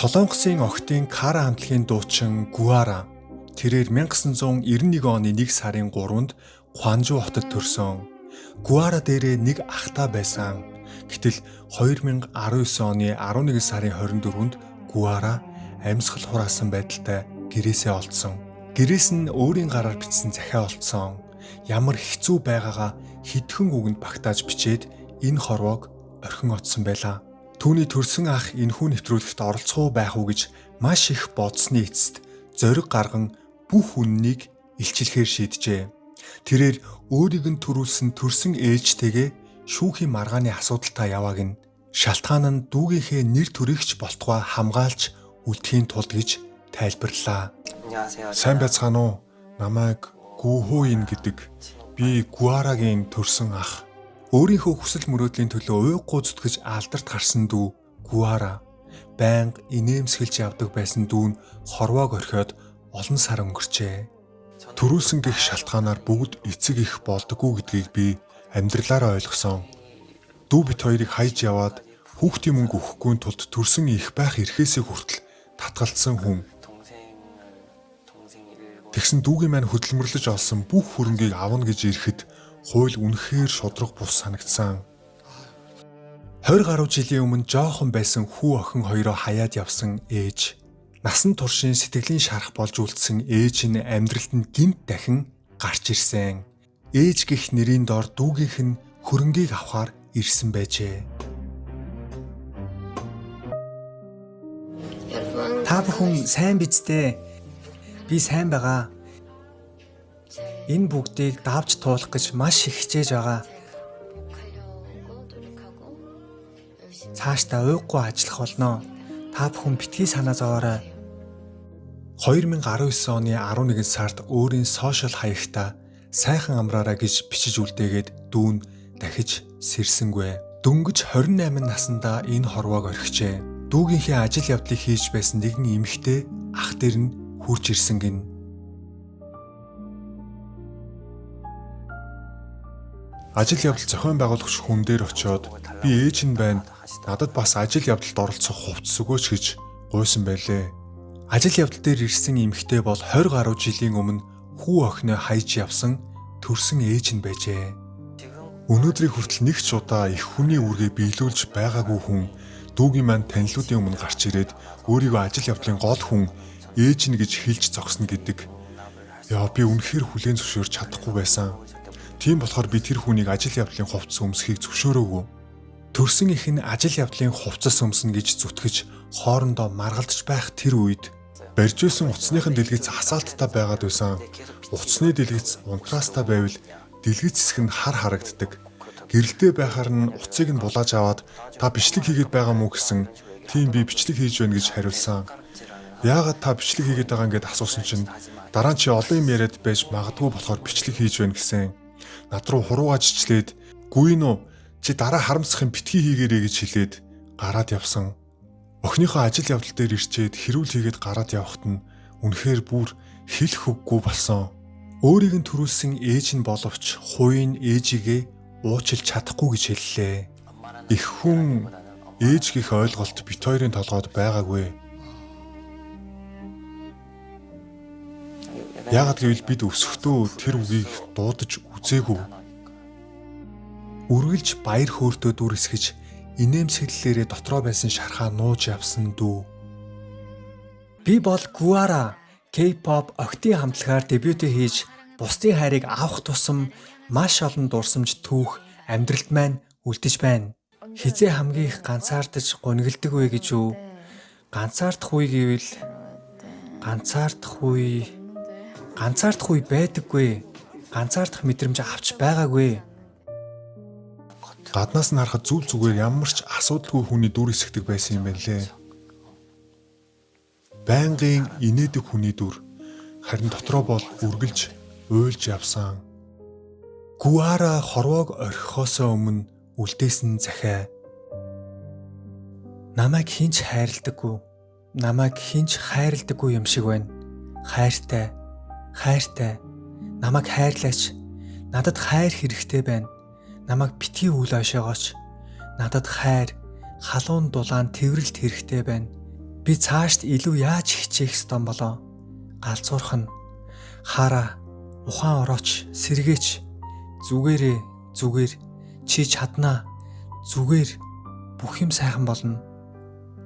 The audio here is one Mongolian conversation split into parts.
Солонгосын охидын Кара хамтлагийн дуучин Гуара тэрээр 1991 оны 1 сарын 3-нд Гуанжу хотод төрсөн. Гуара дээрээ нэг ахтай байсан. Гэтэл 2019 оны 11 сарын 24-нд Гуара амьсгал хураасан байдалтай гэрээсээ олдсон. Гэрээс нь өөрийн гараар бичсэн захиа олдсон. Ямар хэцүү байгаагаа хэдхэн үгэнд багтааж бичээд энэ хорвоог орхин оцсон байлаа. Түүний төрсөн ах энэхүү нэвтрүүлэгт оролцох уу байх уу гэж маш их бодсны эцэст зориг гарган бүх үннийг илчлэхээр шийджээ. Тэрээр өөрийг нь төрүүлсэн төрсөн ээлжтэйгээ шүүхийн маргааны асуудалтай явааг нь шалтгаан нь дүүгийнхээ нэр төрөгч болтугай хамгаалж үлдэхийн тулд гэж тайлбарлаа. Сайн байцгаана уу? Намайг Гүхүүин гэдэг. Би Гуарагийн төрсөн ах. Өөрийнхөө хүсэл мөрөөдлийн төлөө уйг гүйцэтгэж алдарт гарсан дүү Гуара байнга инээмсэглэж явдаг байсан дүү нь хорвоог орхиод олон сар өнгөрчээ. Төрүүлсэн гэх шалтгаанаар бүгд эцэг их болдоггүй гэдгийг би амьдралаараа ойлгосон. Дүү бит хоёрыг хайж яваад хүүхдийн мөнгө өгөхгүй тулд төрсөн их байх эрхээсээ хүртэл татгалзсан хүн. Тэгсэн дүүгийн маань хөдөлмөрлөж олсон бүх хөрөнгийг авна гэж ирэхэд хууль үнэхээр шудраг бус санагдсан. 20 гаруй жилийн өмнө жоохон байсан хүү охин хоёроо хаяад явсан ээж. Насан туршийн сэтгэлийн шарах болж үлдсэн ээж нь амьдралд нь гинт дахин гарч ирсэн. Ээж гэх нэрийн дор дүүгийнх нь хөрөнгийг авахар ирсэн байжээ. Та бүхэн сайн биз дээ? Би сайн байгаа. Энэ бүгдийг давж туулах гэж маш их хичээж байгаа. Цаашдаа уйггүй ажиллах болно. Та бүхэн битгий санаа зовоорой. 2019 оны 11 сард өөрийн сошиал хаягта сайхан амраараа гэж бичиж үлдээгээд дүүн дахиж сэрсэнгүй. Дөнгөж 28 наснда энэ хорвоог орхижээ. Дүүгийнхээ ажил явдлыг хийж байсан нэгэн эмэгтэй ах дээр нь хурж ирсэн гин. Ажил явдал зохион байгуулагч хүн дээр очиод би ээж нь байна. Надад бас ажил явдалд оролцох хувцас өгөөч гэж гуйсан байлээ. Ажил явдал дээр ирсэн эмэгтэй бол 20 гаруй жилийн өмнө хүү охиноо хайж явсан төрсөн ээж нь байжээ. Өнөөдрийг хүртэл нэг ч удаа их хүний үргээ биелүүлж байгаагүй хүн дүүгийн маань танилуудын өмнө гарч ирээд өөрийгөө ажил явдлын гол хүн ээж нь гэж хэлж зогсно гэдэг. Яа би үнэхээр хүлээн зөвшөөрч чадахгүй байсан. Тийм болохоор би тэр хүнийг ажил явдлын хувцас өмсөхийг зөвшөөрөөгүй. Төрсөн их нь ажил явдлын хувцас өмснө гэж зүтгэж хоорондоо маргалдаж байх тэр үед барьж байсан утасныхын дэлгэц асаалттай байгаад байсан. Утасны дэлгэц унтраастай байвал дэлгэц хэсэг нь хар харагддаг. Гэрэлтэй байхаар нь утсыг нь булааж аваад та бичлэг хийгээд байгаа мүү гэсэн. Тийм би бичлэг хийж байна гэж хариулсан. Яагаад та бичлэг хийгээд байгаа ингээд асуусан чинь дараа нь чи олон юм яриад байж магадгүй болохоор бичлэг хийж байна гэсэн. Над руу хуруугаж ичлээд "Гүйн үү? Чи дараа харамсахын битгий хийгээрэй" гэж хэлээд гараад явсан. Охиныхоо ажил явдал дээр ирчээд хэрүүл хийгээд гараад явхад нь үнэхээр бүр хэлэх үггүй болсон. Өөрийг нь төрүүлсэн ээж нь боловч хувийн ээжигээ уучлж чадахгүй гэж хэллээ. Их хүн ээж гэх ойлголт бит хоёрын толгойд байгаагүй. Яагаад гэвэл бид өсөхдөө тэр үгийг дуудаж үзээгүй. Үргэлж баяр хөөртөө дүрсгэж инээмсэглэлээрээ дотроо байсан шархаа нууж явсан дүү. Би бол Гуара K-pop охидын хамтлагаар дебютээ хийж бусдын хайрыг авах тусам маш олон дурсамж түүх амьдралд маань үлдэж байна. Хизээ хамгийн их ганцаардаж гунигэлдэг вэ гэж үү? Ганцаардах үе гэвэл ганцаардах үе байдаггүй. Ганцаардах мэдрэмж авч байгаагүй. Гаднаас нь харахад зүг зүгээр ямар ч асуудалгүй хүний дүр хэсэгдэг байсан юм байна лээ. Байнгын инээдэг хүний дүр харин дотроо бол үргэлж уйлж явсан. Гуара хорвоог орхихоосоо өмнө үлдээсэн захиа. Намайг хинч хайрладаггүй. Намайг хинч хайрладаггүй юм шиг байна. Хайртай. Намайг хайрлаач. Надад хайр хэрэгтэй байна. Намайг битгий үл ойшоогооч. Надад хайр, халуун дулаан тэрвэрлт хэрэгтэй байна. Би цаашд илүү яаж хичээх ёстой болоо? Галзуурх нь хаараа, ухаан орооч, сэргээч. Зүгээрээ, зүгээр. Чи чаднаа. Зүгээр. Бүх юм сайхан болно.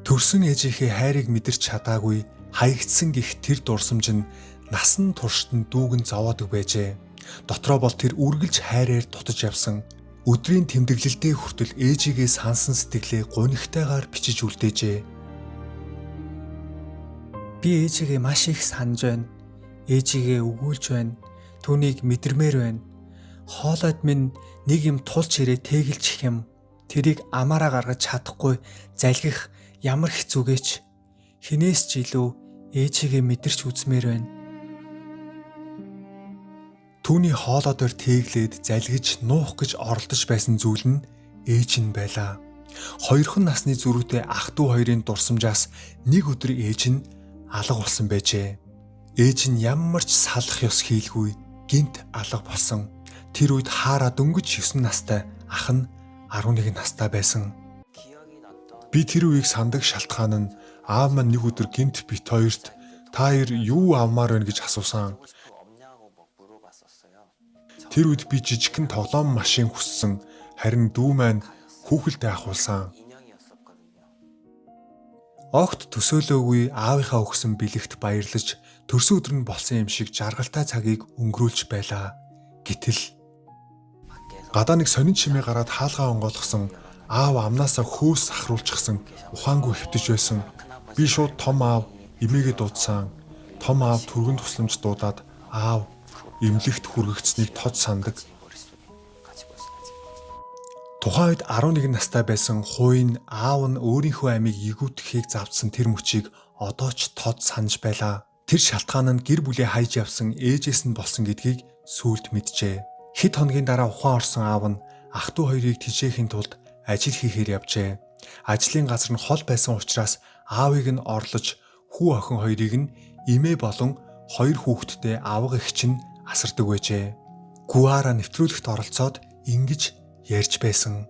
Төрсөн ээжийнхээ хайрыг мэдэрч чадаагүй хаягдсан гих тэр дурсамж нь насан туршид нь дүүгэн зовоодог байжээ. Дотроо бол тэр үргэлж хайраар дутаж явсан. Өдрийн тэмдэглэлдээ хүртэл ээжигээ сансан сэтгэлээ гунигтайгаар бичиж үлдээжээ. Би ээжигээ маш их санаж байна. Ээжигээ өгүүлж байна. Түүнийг мэдэрмээр байна. Хоолойд минь нэг юм тулч ирээ тэгэлж их юм. Тэрийг амаараа гаргаж чадахгүй залгих ямар хэцүүгээч. Хинээс ч илүү ээжигээ мэдэрч үзмээр байна. Түүний хоолойдоор тэглээд залгиж нуух гэж оролдож байсан зүйл нь ээж нь байлаа. Хоёрхан насны зүрүүтэй ах дүү хоёрын дурсамжаас нэг өдөр ээж нь алга болсон байжээ. Ээж нь ямар ч салах ёс хийлгүй гинт алга болсон. Тэр үед хаараа дөнгөж 9 настай, ах нь 11 настай байсан. Би тэр үеийг сандаг шалтгаан нь аав маань нэг өдөр гинт бит хоёрт та хоёр юу авмаар байна гэж асуусан. Тэр үед би жижигхэн тоглоом машин хүссэн, харин дүү маань хүүхэлдээ ахуулсан. Огт төсөөлөөгүй аавынхаа өгсөн бэлэгт баярлаж төрсөн өдөр нь болсон юм шиг жаргалтай цагийг өнгөрүүлж байлаа. Гэтэл гадаа нэг сонин чимээ гараад хаалгаа онгойлгосон, аав амнаасаа хөөс ахруулчихсан ухаангүй хэвтэж байсан. Би шууд том аав эмээгээ дуудсан. Том аав түргэн тусламж дуудаад аав эмнэлэгт хүргэгдсэнийг тод сандаг. Тухайн үед 11 настай байсан хууийн аав нь өөрийнхөө амийг игүүдэхийг завдсан тэр мөчийг одоо ч тод санаж байлаа. Тэр шалтгаан нь гэр бүлээ хайж явсан ээжээс нь болсон гэдгийг сүүлд мэджээ. Хэд хоногийн дараа ухаан орсон аав нь ах дүү хоёрыг тижээхийн тулд ажил хийхээр явжээ. Ажлын газар нь хол байсан учраас аавыг нь орлож хүү охин хоёрыг нь эмээ болон хоёр хүүхэдтэй авга эгч нь асардаг байжээ. Гуара нэвтрүүлэгт оролцоод ингэж ярьж байсан.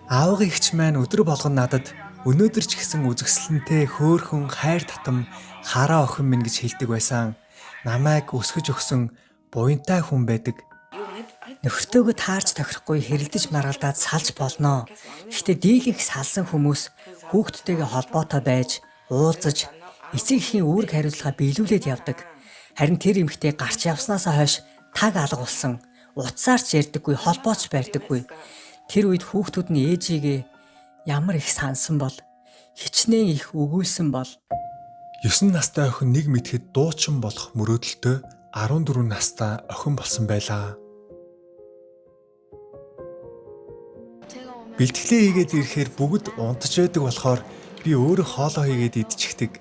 Авга эгч маань өдөр болгон надад өнөөдөр ч гэсэн үзэсгэлэнтэй хөөхөн хайр татам хараа охин минь гэж хэлдэг байсан. Намайг өсгөж өгсөн буянтай хүн байдаг. Нөхөртөөгөө таарч тохирохгүй хэрэлдэж маргалдаад салж болноо. Гэхдээ дийлэнх салсан хүмүүс хүүхдтэйгээ холбоотой байж уулзаж эцэг эхийн үүрэг хариуцлага биелүүлээд явдаг. Харин тэр эмэгтэй гарч явснаасаа хойш таг алга болсон. Утсаарч ярьдаггүй, холбооч барьдаггүй. Тэр үед хүүхдүүд нь ээжигээ ямар их сансан бол, хичнээн их өгүүлсэн бол. 9 настай охин нэг мэдэхэд дуучин болох мөрөөдөлтөй 14 настай охин болсон байлаа. Бэлтгэлээ хийгээд ирэхээр бүгд унтж байдаг болохоор би өөрөө хоолоо хийгээд идчихдэг.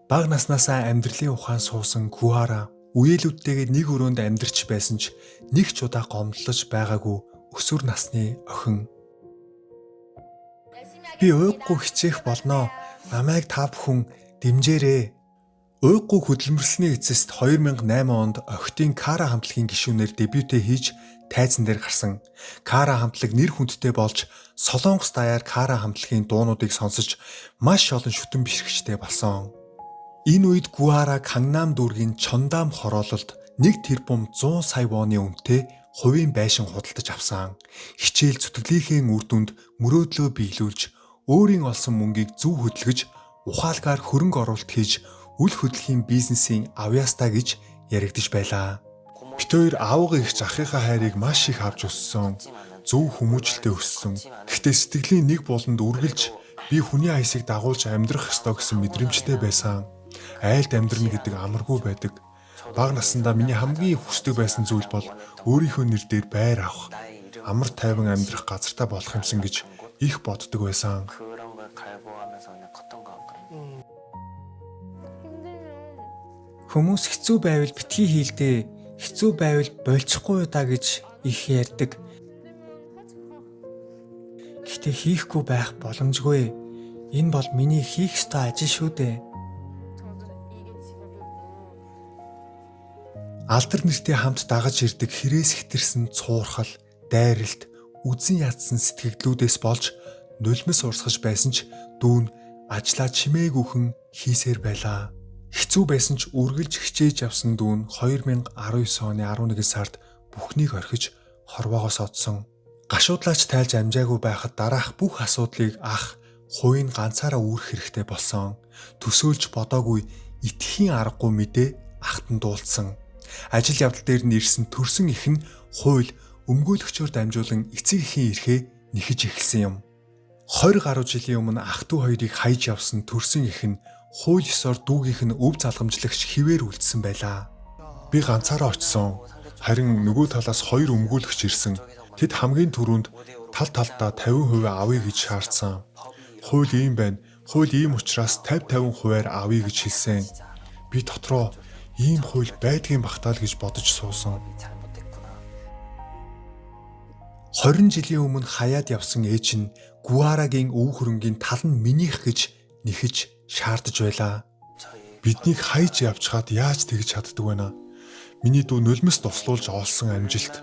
Бага наснаасаа амьдралын ухаан суусан Гуара үеэлүүдтэйгээ нэг өрөөнд амьдарч байсан ч нэг ч удаа гомдлож байгаагүй өсвөр насны охин. Би уйггүй хичээх болноо. Намайг та бүхэн дэмжээрэй. Уйггүй хөдөлмөрлсөний эцэст 2008 онд охидын Кара хамтлагийн гишүүнээр дебютээ хийж тайзан дээр гарсан. Кара хамтлаг нэр хүндтэй болж Солонгос даяар Кара хамтлагийн дуунуудыг сонсож маш олон шүтэн бишрэгчтэй болсон. Энэ үед Гуара Кангнам дүүргийн Чондам хороололд 1 тэрбум 100 сая воны үнэтэй хувийн байшин худалдаж авсан. Хичээл зүтгэлийнхээ үр дүнд мөрөөдлөө биелүүлж, өөрийн олсон мөнгийг зөв хөдөлгөж, ухаалгаар хөрөнгө оруулалт хийж, үл хөдлөхийн бизнесийн авьяастаа гэж яригдж байлаа. Бид хоёр аавга их захихаа хайрыг маш их авч өссөн. Зөв хүмүүжлэлтэй өссөн. Гэхдээ сэтгэлийн нэг буланд үргэлж би хүний аясыг дагуулж амьдрах ёстой гэсэн мэдрэмжтэй байсан. Айлд амьдрна гэдэг амаргүй байдаг. Бага насндаа миний хамгийн хүсдэг байсан зүйл бол өөрийнхөө нэр дээр байр авах, амар тайван амьдрах газартаа болох юмсан гэж их боддог байсан. Хүмүүс хэцүү байвал битгий хийлдэ, хэцүү байвал болчихгүй удаа гэж их ярьдаг. Гэхдээ хийхгүй байх боломжгүй. Энэ бол миний хийх ёстой ажил шүү дээ. Алдар нэртэй хамт дагаж ирдэг хэрээс хитэрсэн цуурхал, дайралт, үзэн ядсан сэтгэгдлүүдээс болж нулимс урсгаж байсан ч дүүн ажлаа чимээгүйхэн хийсээр байлаа. Хэцүү байсан ч үргэлж хичээж явсан дүүн 2019 оны 11 сард бүхнийг орхиж хорвоогоос одсон. Гашуудлаач тайлж амжаагүй байхад дараах бүх асуудлыг ах хувийн ганцаараа үүрэх хэрэгтэй болсон. Төсөөлж бодоогүй итгэхийн аргагүй мэдээ ахтан дуулсан. Ажил явдал дээр нь ирсэн төрсөн их нь хууль өмгөөлөгчөөр дамжуулан эцэг эхийн эрхээ нэхэж эхэлсэн юм. 20 гаруй жилийн өмнө ах トゥ хоёрыг хайж явсан төрсөн их нь хууль ёсоор дүүгийнх нь өв залгамжлагч хിവэр үлдсэн байлаа. Би ганцаараа очсон. Харин нөгөө талаас 2 өмгөөлөгч ирсэн. Тэд хамгийн түрүүнд тал талдаа 50% авъя гэж шаардсан. Хууль ийм байна. Хууль ийм учраас 50% авъя гэж хэлсэн. Би дотроо ийм хууль байдгийн багтаал гэж бодож суусан. 20 жилийн өмнө хаяад явсан ээж нь Гуарагийн өв хөрөнгийн тал нь минийх гэж нэхэж шаардаж байлаа. Биднийг хайж явчихад яаж тэгж чаддаг вэ наа? Миний дүү нулимс туслуулж олсон амжилт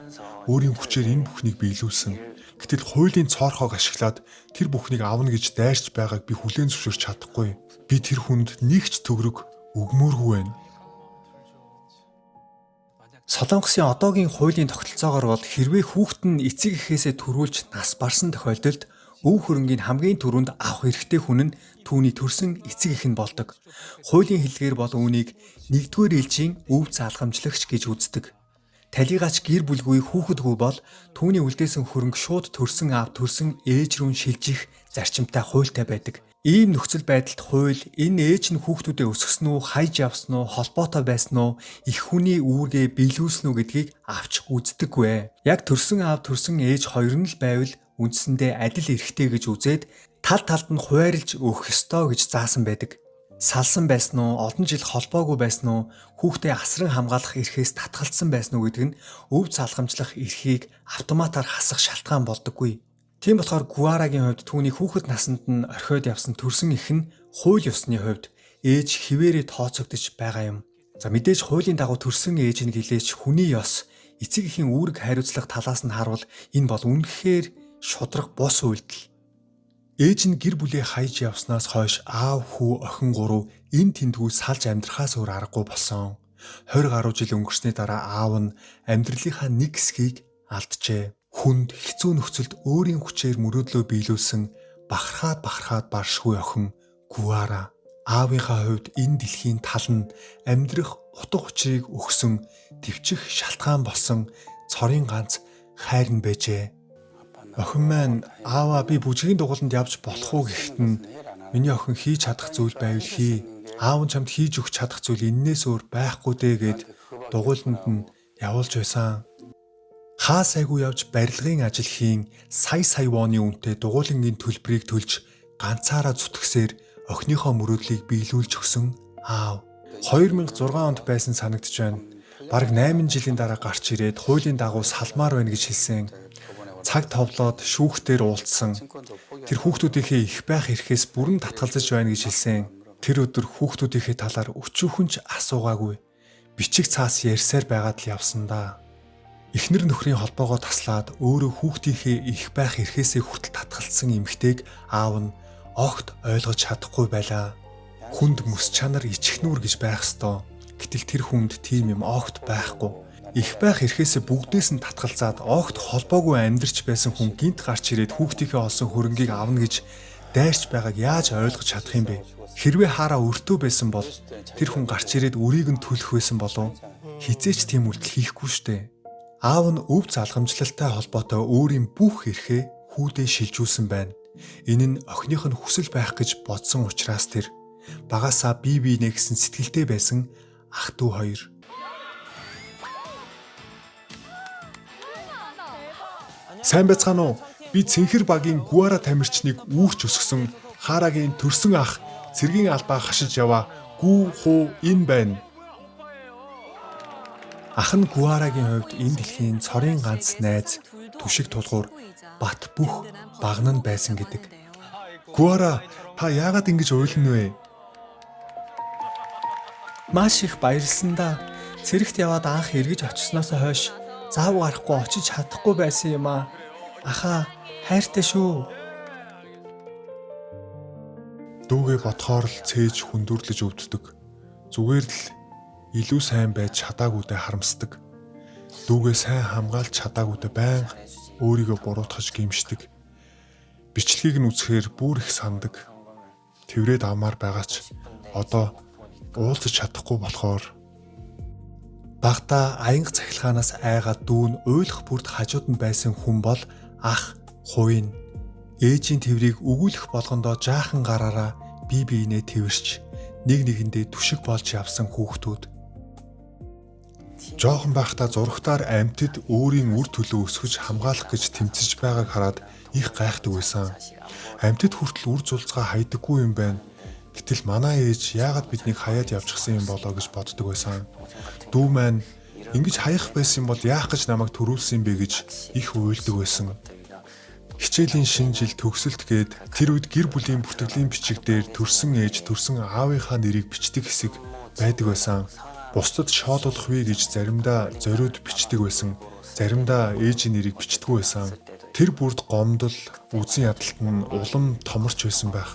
өөрийн хүчээр энэ бүхнийг биелүүлсэн. Гэтэл хуулийн цоорхоог ашиглаад тэр бүхнийг авна гэж дайрч байгааг би хүлээн зөвшөөрч чадахгүй. Би тэр хүнд нэг ч төгрөг өгмөөргүй байна. Солонгосын одоогийн хуулийн тогтолцоогоор бол хэрвээ хүүхэд нь эцэг эхээсээ төрүүлж нас барсан тохиолдолд өв хөрөнгийн хамгийн түрүүнд авах эрхтэй хүн нь түүний төрсөн эцэг эх нь болдог. Хуулийн хэлгээр бол үүнийг 1-р ээлжийн өв заалгамжлагч гэж үздэг. Талигаач гэр бүлгүй хүүхэдгүй бол түүний үлдээсэн хөрөнгө шууд төрсөн аав төрсөн ээж рүү шилжих зарчимтай хуультай байдаг. Ийм нөхцөл байдалд хууль энэ ээж нь хүүхдүүдээ өсгсөн үү, хайж явсан уу, холбоотой байсан уу, их хүний үүргээ биелүүлсэн үү гэдгийг авч үздэггүй. Яг төрсөн аав төрсөн ээж хоёр нь л байвал үндсэндээ адил эрхтэй гэж үзээд тал талд нь хуваарлж өгөх ёстой гэж заасан байдаг. Салсан байсан уу, олон жил холбоогүй байсан уу, хүүхдээ асран хамгаалах эрхээс татгалцсан байсан уу гэдэг нь өв залгамжлах эрхийг автоматар хасах шалтгаан болдоггүй. Тийм болохоор Гуарагийн хувьд түүний хүүхэд наснд нь орхиод явсан төрсөн их нь хууль ёсны хувьд ээж хിവэрээ тооцогдож байгаа юм. За мэдээж хуулийн дагуу төрсөн ээж нь гэлээч хүний ёс эцэг эхийн үүрэг хариуцлага талаас нь харвал энэ бол үнэхээр шудраг бус үйлдэл. Ээж нь гэр бүлээ хайж явснаас хойш аав, хүү, охин гурав энэ тэмдгүү салж амьдрахаас өөр аргагүй болсон. 20 гаруй жил өнгөрсний дараа аав нь амьдралынхаа нэг хэсгийг алджээ. Хүнд хэцүү нөхцөлд өөрийн хүчээр мөрөөдлөө биелүүлсэн бахархаад баршгүй охин Гуара. Аавынхаа хувьд энэ дэлхийн тал нь амьдрах утга учирыг өгсөн төвчих шалтгаан болсон цорын ганц хайр нь байжээ. Охин маань ааваа би бүжгийн дугууланд явж болох уу гэхэд нь миний охин хийж чадах зүйл байвал хий. Аав нь чамд хийж өгч чадах зүйл эннээс өөр байхгүй дээ гэд дугууланд нь явуулж байсан. Хаа сайгүй явж барилгын ажил хийн сая вооны үнэтэй дугуулангийн төлбөрийг төлж ганцаараа зүтгэсээр охиныхоо мөрөөдлийг биелүүлж өгсөн аав. 2006 онд байсан санагдж байна. Бараг 8 жилийн дараа гарч ирээд хуулийн дагуу салмаар байна гэж хэлсэн. Цаг товлоод шүүхтээр уулзсан. Тэр хүүхдүүдийнхээ их байх эрхээс бүрэн татгалзаж байна гэж хэлсэн. Тэр өдөр хүүхдүүдийнхээ талаар өчүүхэн ч асуугаагүй. Бичиг цаас ярьсаар байгаад л явсан да. Эхнэр нөхрийн холбоогоо таслаад өөрөө хүүхдийнхээ их байх эрхээсээ хүртэл татгалцсан эмэгтэйг аав нь огт ойлгож чадахгүй байлаа. Хүнд мэс чанар ичихнүүр гэж байх ёстой. Гэтэл тэр хүнд тийм юм огт байхгүй. Их байх эрхээсээ бүгдээс нь татгалзаад огт холбоогүй амьдарч байсан хүн гинт гарч ирээд хүүхдийнхээ олсон хөрөнгийг авна гэж дайрч байгааг яаж ойлгож чадах юм бэ? Хэрвээ хараа өртөө байсан бол тэр хүн гарч ирээд үрийг нь төлөх байсан болов? Хизээч тийм үйлдэл хийхгүй штэ. Аав нь өв залгамжлалтай холбоотой өөрийн бүх эрхээ хүүдээ шилжүүлсэн байна. Энэ нь охиных нь хүсэл байх гэж бодсон учраас тэр багасаа бие биенээ гэсэн сэтгэлтэй байсан ах トゥ хоёр. Сайн байцгаана уу? Би Цэнхэр багийн Гуара тамирчныг үүрч өсгсөн Харагийн төрсөн ах цэргийн албаа хашиж яваа Гүү хуу энэ байна. Ах нь Гуарагийн хувьд энэ дэлхийн цорын ганц найз, түшиг тулгуур, бат бүх багна нь байсан гэдэг. Гуара, та яагаад ингэж уйлна вэ? Маш их баярлсан да. Цэрэгт яваад анх эргэж очсноос хойш заав гарахгүй очиж чадахгүй байсан юм аа. Ахаа, хайртай шүү. Дүүгээ бодохоор л цээж хүндүрлэж өвддөг. Зүгээр л илүү сайн байж чадаагүйдээ харамсдаг. Дүүгээ сайн хамгаалж чадаагүйдээ байнга өөрийгөө буруутгаж гэмшдэг. Бичлэгийг нь үзэхээр бүр их сандаг. Тэврээд авмаар байгаа ч одоо уулзаж чадахгүй болохоор багтаа аянга цахилгаанаас айгаад дүүн уйлах бүрд хажууд нь байсан хүн бол ах хувийн. Ээжийн тэврийг өгүүлэх болгондоо жаахан гараараа бие биенээ тэвэрч нэг нэгэндээ түшиг болж явсан хүүхдүүд. Жохон байхдаа зурагтаар амьтад өөрийн үр төлөө өсгөж хамгаалах гэж тэмцэж байгааг хараад их гайхдаг байсан. Амьтад хүртэл үр зулцгаа хайдаггүй юм байна. Гэтэл манай ээж яагаад биднийг хаяад явчихсан юм болоо гэж боддог байсан. Дүү маань ингэж хаях байсан бол яах гэж намайг төрүүлсэн бэ гэж их уйлдаг байсан. Хичээлийн шинэ жил төгсөлт гээд тэр үед гэр бүлийн бүртгэлийн бичиг дээр төрсөн ээж төрсөн аавынхаа нэрийг бичдэг хэсэг байдаг байсан. Бусдад шоолуулах вэ гэж заримдаа зориуд бичдэг байсан. Заримдаа ээжийн нэрийг бичдэггүй байсан. Тэр бүрд гомдол, үзэн ядалт нь улам томорч байсан байх.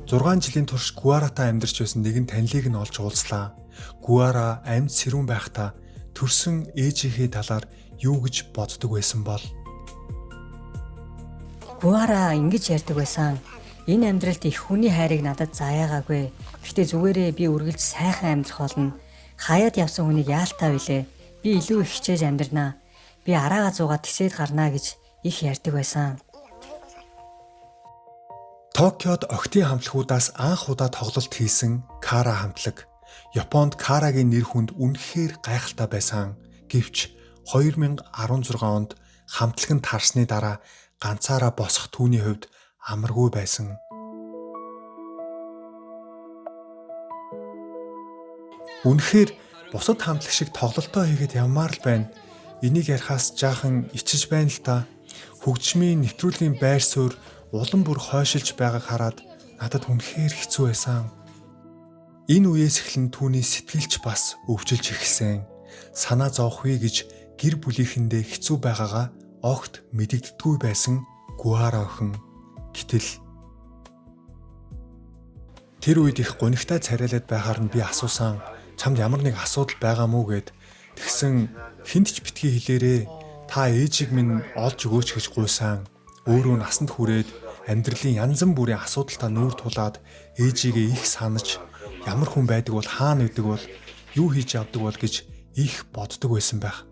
6 жилийн турш Гуаратай амьдарч байсан нэгэн танилыг нь олж уулзлаа. Гуара амьд сэрүүн байхдаа төрсөн ээжийнхээ талаар юу гэж боддог байсан бол Гуара ингэж ярьдаг байсан. Энэ амьдралд их хүний хайрыг надад заяагаагүй. Гэхдээ зүгээрээ би үргэлж сайхан амьдрах болно. Хаяад явсан хүнийг яалтаа билээ. Би илүү их хичээж амьдрнаа. Би араагаа зуугаад тисэд гарнаа гэж их ярьдаг байсан. Токиод охидын хамтлагуудаас анх удаа тоглолт хийсэн Кара хамтлаг. Японд Карагийн нэр хүнд үнэхээр гайхалтай байсан. Гэвч 2016 онд хамтлаг нь тарсны дараа ганцаараа босох түүний хувьд амаргүй байсан. Үнэхээр бусад хамтлаг шиг тоглолтоо хийгээд явмаар л байна. Энийг ярихаас жаахан ичиж байна л та. Хөгжмийн нэвтрүүлгийн байр суурь улам бүр хойшилж байгааг хараад надад үнэхээр хэцүү байсан. Энэ үеэс эхлэн түүний сэтгэлч бас өвчлж эхэлсэн. Санаа зовох вэ гэж гэр бүлийнхэндээ хэцүү байгаагаа огт мэдэгддэггүй байсан Гуара охин. Гэтэл тэр үед их гонигтай царайлаад байхаар нь би асуусан. Чамд ямар нэг асуудал байгаа мүү гэд. Тэгсэн хинт ч битгий хэлээрээ та ээжийг минь олж өгөөч гэж гуйсан. Өөрөө насанд хүрээд амьдралын янз бүрийн асуудалтай нүүр тулаад ээжигээ их санаж ямар хүн байдаг бол хаана байдаг бол юу хийж явдаг бол гэж их боддог байсан байх.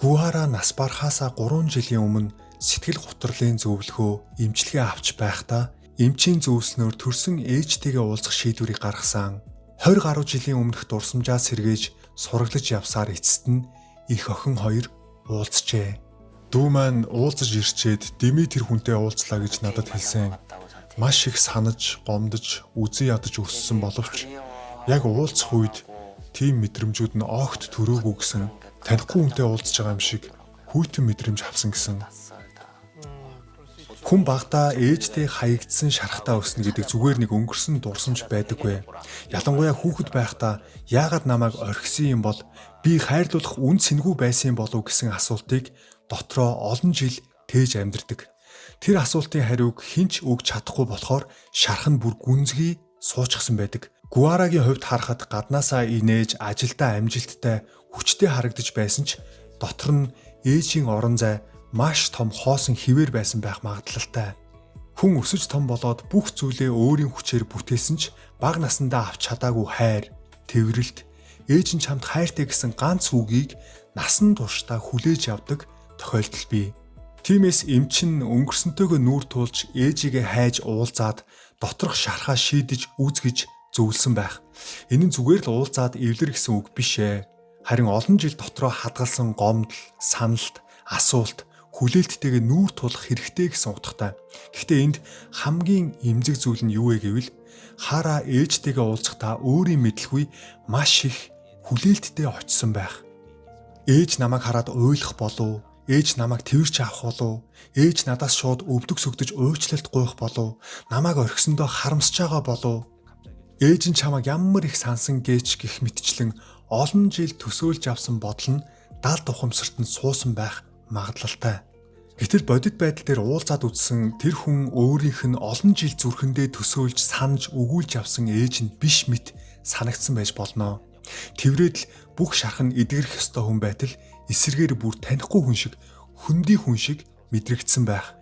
Гуара нас барахаасаа 3 жилийн өмнө сэтгэл гутралын зөвлөгөө эмчилгээ авч байхдаа эмчийн зөвлснөөр төрсөн ээжтэйгээ уулзах шийдвэрийг гаргасан. 20 гаруй жилийн өмнөх дурсамжаа сэргээж сураглаж явсаар эцэст нь их охин хоёр уулзжээ. Дүү маань уулзаж ирчээд Дими тэр хүнтэй уулзлаа гэж надад хэлсэн. Маш их санаж, гомдож, үзэн ядаж өссөн боловч яг уулзах үед тийм мэдрэмжүүд нь огт төрөөгүй гэсэн. Танихгүй хүнтэй уулзж байгаа юм шиг хүйтэн мэдрэмж авсан гэсэн. Хүн багтаа ээжтэй хаягдсан шархтаа өснө гэдэг зүгээр нэг өнгөрсөн дурсамж байдаггүй. Ялангуяа хүүхэд байхдаа яагаад намайг орхисон юм бол би хайрлуулах үн цэнгүй байсан юм болов гэсэн асуултыг дотроо олон жил тээж амьдэрдэг. Тэр асуултын хариуг хинч өгч чадахгүй болохоор шарх нь бүр гүнзгий суучихсан байдаг. Гуарагийн хувьд харахад гаднаасаа инээж ажилдаа амжилттай хүчтэй харагдаж байсан ч дотор нь ээжийн орон зай маш том хоосон хിവэр байсан байх магадлалтай. Хүн өсөж том болоод бүх зүйлээ өөрийн хүчээр бүтээсэн ч бага насндаа авч чадаагүй хайр, тэврэлт, ээж нь чамд хайртай гэсэн ганц үгийг насан туршдаа хүлээж явдаг тохиолдол бий. Тиймээс эмчин өнгөрсөнтэйгөө нүүр тулж ээжигээ хайж уулзаад доторх шархаа шийдэж үзгэж зөвлөсөн байх. Энэ нь зүгээр л уулзаад эвлэр гэсэн үг биш ээ. Харин олон жил дотроо хадгалсан гомдол, саналт, асуулт, хүлээлттэйгээ нүүр тулах хэрэгтэй гэсэн утгатай. Гэхдээ энд хамгийн эмзэг зүйл нь юу вэ гэвэл хараа ээжтэйгээ уулзахдаа өөрийн мэдлгүй маш их хүлээлттэй очсон байх. Ээж намайг хараад уйлах болов, ээж намайг тэрч авах болов, ээж надаас шууд өвдөг сөгдөж уучлалт гуйх болов, намайг орхисондоо харамсаж байгаа болов, ээж нь чамайг ямар их сансан гээч гэх мэтчлэн олон жил төсөөлж авсан бодол нь далд ухамсарт нь суусан байх магадлалтай. Гэтэл бодит байдал дээр уулзаад үзсэн тэр хүн өөрийнх нь олон жил зүрхэндээ төсөөлж санаж өгүүлж авсан ээж нь биш мэт санагдсан байж болно. Тэврээд л бүх шархан эдгэрэх ёстой хүн байтал эсэргээр бүр танихгүй хүн шиг, хөндөй хүн шиг мэдрэгдсэн байх.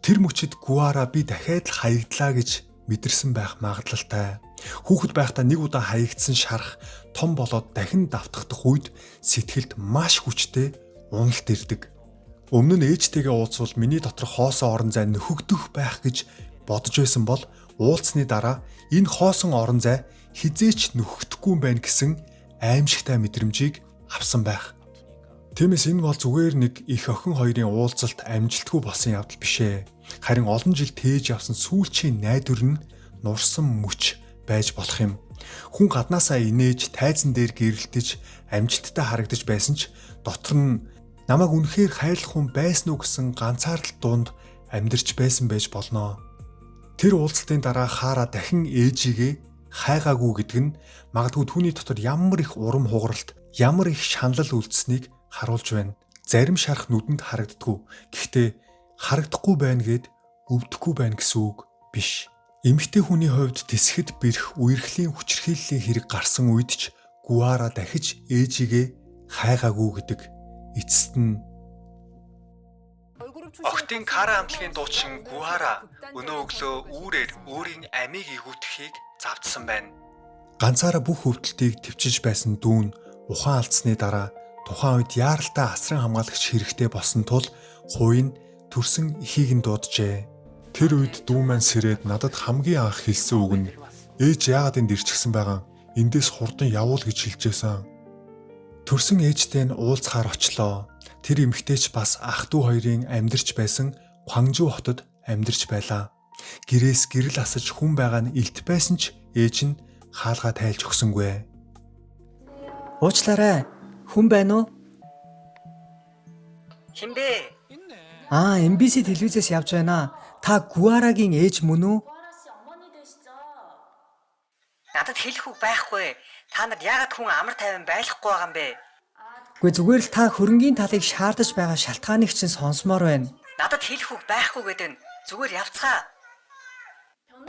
Тэр мөчид Гуара би дахиад л хаягдлаа гэж мэдэрсэн байх магадлалтай. Хүүхэд байхдаа нэг удаа хаягдсан шарах том болоод дахин давтагдах үед сэтгэлд маш хүчтэй уналт ирдэг. Өмнө нь ээжтэйгээ уулзвал миний доторх хоосон орон зай нөхөгдөх байх гэж бодож байсан бол уулзсны дараа энэ хоосон орон зай хизээч нөхөгдөхгүй юм байна гэсэн аимшигтай мэдрэмжийг авсан байх. Тиймээс энэ бол зүгээр нэг их охин хоёрын уулзалт амжилтгүй болсон явдал биш ээ. Харин олон жил тээж явсан сүүлчийн найдвар нь нурсан мөч байж болох юм. Хүн гаднаасаа инээж тайзан дээр гэрэлтэж амжилттай харагдаж байсан ч дотор нь намайг үнэхээр хайрлах хүн байсан уу гэсэн ганцаардал дунд амьдарч байсан байж болно. Тэр уулзалтын дараа Хара дахин ээжигээ хайгаагүй гэдэг нь магадгүй түүний дотор ямар их урам хугаралт, ямар их шаналл үлдсэнийг харуулж байна. Зарим шарах нүдэнд харагддаггүй. Гэхдээ харагдахгүй байна гэд өвдөхгүй байна гэсэн үг биш. Эмэгтэй хүний хувьд тэсгэд бэрх үерхлийн хүчирхийллийн хэрэг гарсан үед ч Гуара дахиж ээжигээ хайгаагүй гэдэг эцэст нь Охтын Кара хамтлагийн дуучин Гуара өнөө өглөө үүрээр өөрийн амийг игүүтгэхийг завдсан байна. Ганцаараа бүх өвдөлтийг төвчж байсан дүүн ухаан алдсны дараа тухайн үед яаралтай асран хамгаалагч хэрэгтэй болсон тул хувийн төрсөн эхийг нь дууджээ. Тэр үед дүү маань сэрээд надад хамгийн анх хэлсэн үг нь ээж яагаад энд ирчихсэн байгаа? Эндээс хурдан явуул гэж хэлжээсэн. Төрсөн ээжтэй нь уулзахаар очлоо. Тэр эмэгтэйч бас ах дүү хоёрын амьдарч байсан Гванжу хотод амьдарч байлаа. Гэрээс гэрэл асаж хүн байгаа нь илт байсан ч ээж нь хаалгаа тайлж өгсөнгүй. Уучлаарай. Хүн байна уу? Хинбэ? MBC телевизээс явж байна. Та Гуарагийн ээж мөн үү? Надад хэлэх үг байхгүй. Та нарт яагаад хүн амар тайван байхгүй байгаа юм бэ? Гэхдээ зүгээр л та хөрөнгийн талыг шаардаж байгаа шалтгааныг чинь сонсомоор байна. Надад хэлэх үг байхгүй гэдэг нь зүгээр явцгаа.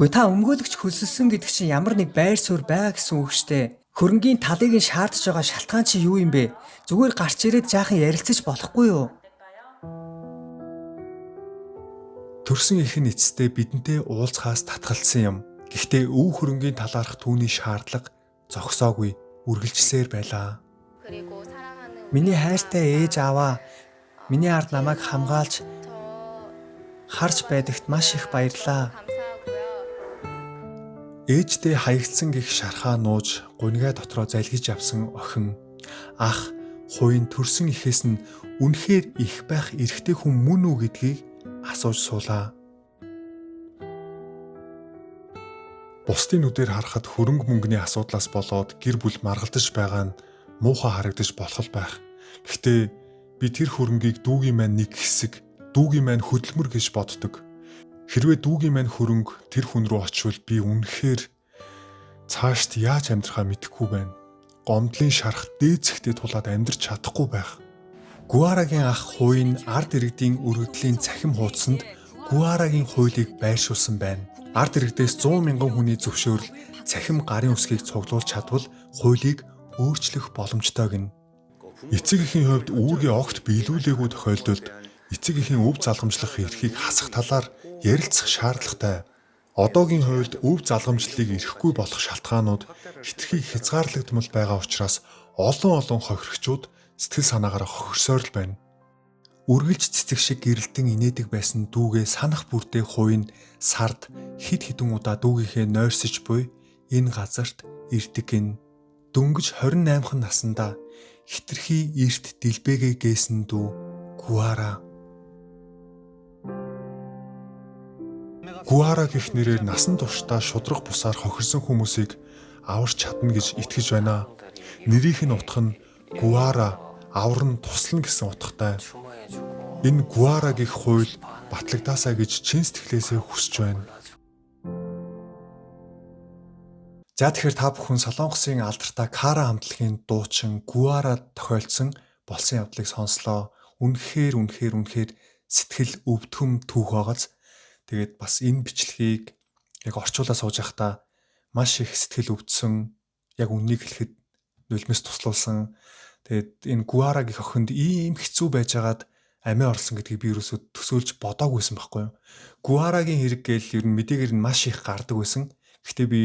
Гэхдээ та өмгөөлөгч хөлсөлсөн гэдэг чинь ямар нэг байр суурь байгаа гэсэн үг штэ. Хөрөнгийн талыг нь шаардаж байгаа шалтгаан чи юу юм бэ? Зүгээр гарч ирээд жаахан ярилцаж болохгүй юу? Төрсөн их нь эцэстээ бидэнтэй уулзахаас татгалцсан юм. Гэхдээ өв хөрөнгийн талаарх түүний шаардлага зогсоогүй үргэлжлсээр байлаа. Миний хайртай ээж аваа миний ард намайг хамгаалж харж байдагт маш их баярлаа. Ээжтэй хаягдсан гих шархаа нууж гунигаа дотроо залгиж явсан охин ах хувийн төрсөн ихээс нь үнэхээр их байх эрхтэй хүн мөн үү гэдгийг асууж суулаа. Бусдын нүдээр харахад хөрөнгө мөнгөний асуудлаас болоод гэр бүл маргалдаж байгаа нь муухай харагдаж болох байх. Гэхдээ би тэр хөрөнгийг дүүгийн маань нэг хэсэг, дүүгийн маань хөдөлмөр гэж боддог. Хэрвээ дүүгийн маань хөрөнгө тэр хүн рүү очивол би үнэхээр цаашд яаж амьдрахаа мэдэхгүй байна. Гомдлын шарах дээцэхтэй тулаад амьдрч чадахгүй байх. Гуарагийн ах хувийн ард иргэдийн өргөдлийн цахим хуудсанд Гуарагийн хуулийг байршуулсан байна. Ард иргэдээс 100 мянган хүний зөвшөөрөл цахим гарын үсгийг цуглуулж чадвал хуулийг өөрчлөх боломжтой гэнэ. Эцэг эхийн хувьд үүргээ огт биелүүлээгүй тохиолдолд эцэг эхийн өв залгамжлах эрхийг хасах талаар ярилцах шаардлагатай. Одоогийн хувьд өв залгамжлалыг эрхгүй болох шалтгаанууд хэтэрхий хязгаарлагдмал байгаа учраас олон хохирогчууд сэтгэл санаагаараа хохирсоор л байна. Үргэлж цэцэг шиг гэрэлтэн инээдэг байсан дүүгээ санах бүртээ хувийн сард хид хідэн удаа дүүгийнхээ нойрсож буй энэ газарт ирдэг гин. Дөнгөж 28хан наснда хитрхи эрт дэлбэгээ гээсэн дүү Гуара. Гуара гэх нэрээр насан туршдаа шудраг бусаар хохирсон хүмүүсийг аварч чадна гэж итгэж байна. Нэрийнх нь утга нь Гуара, авар нь туслана гэсэн утгатай. Энэ Гуара гэх хууль батлагдаасаа гэж чин сэтгэлээсээ хүсэж байна. За тэгэхээр та бүхэн Солонгосын алдартай Кара хамтлагийн дуучин Гуара тохиолдсон болсон явдлыг сонслоо. Үнэхээр сэтгэл өвдгөм түүх байгааз. Тэгээд бас энэ бичлэгийг яг орчуулаад сууж байхдаа маш их сэтгэл өвдсөн. Яг үннийг хэлэхэд нулимс туслуулсан. Тэгээд энэ Гуарагийн охинд ийм хэцүү байжгаад амиа орсон гэдгийг би ерөөсөө төсөөлж бодоагүйсэн байхгүй юу. Гуарагийн хэрэг гээл ер нь мэдээгээр нь маш их гардаг байсан. Гэхдээ би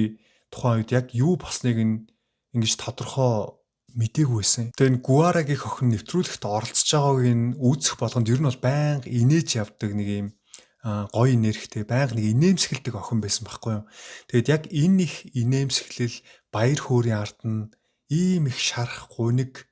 тухайн үед яг юу болсныг нь ингэж тодорхой мдээгүй байсан. Тэгээ энэ Гуарагийн охин нэвтрүүлэгт оролцож байгааг нь үүсэх болгонд ер нь бол байнга инээж явдаг нэг юм гоё нэрхтэй байнга нэг инээмсэглэдэг охин байсан байхгүй юу. Тэгэд яг энэ их инээмсэглэл баяр хөөрийн ард нь ийм их шарах гуниг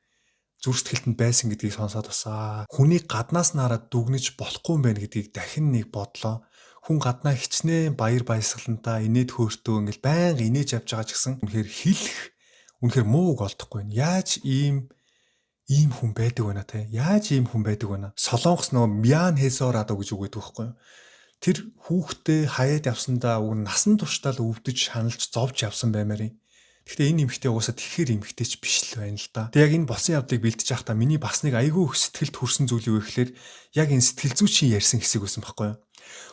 зүрх сэтгэлтэнд байсан гэдгийг сонсоод басаа. Хүний гаднаас нь хараад дүгнэж болохгүй юм байна гэдгийг дахин нэг бодлоо. Хүн гаднаа хичнээн баяр баясгалантай инээд хөөртөө ингээл байнга инээж явж байгаа ч гэсэн үнэхээр муу үг олдохгүй байна. Яаж ийм хүн байдаг вэ те? Яаж ийм хүн байдаг вэ? Солонгос нөгөө Мян Хесорадо гэж үг гэдэг байхгүй юу? Тэр хүүхдээ хаяад явсандаа уг насан туршдаа л өвдөж шаналж зовж явсан баймаар юм. Гэхдээ энэ эмэгтэй угаасаа тэгэхээр эмэгтэй ч биш л байна л да. Тэг яг энэ босон явдлыг бэлдэж байхдаа миний бас нэг айгүй их сэтгэлд хүрсэн зүйл юу гэхээр яг энэ сэтгэл зүйчин ярьсан хэсэг байсан байхгүй юу?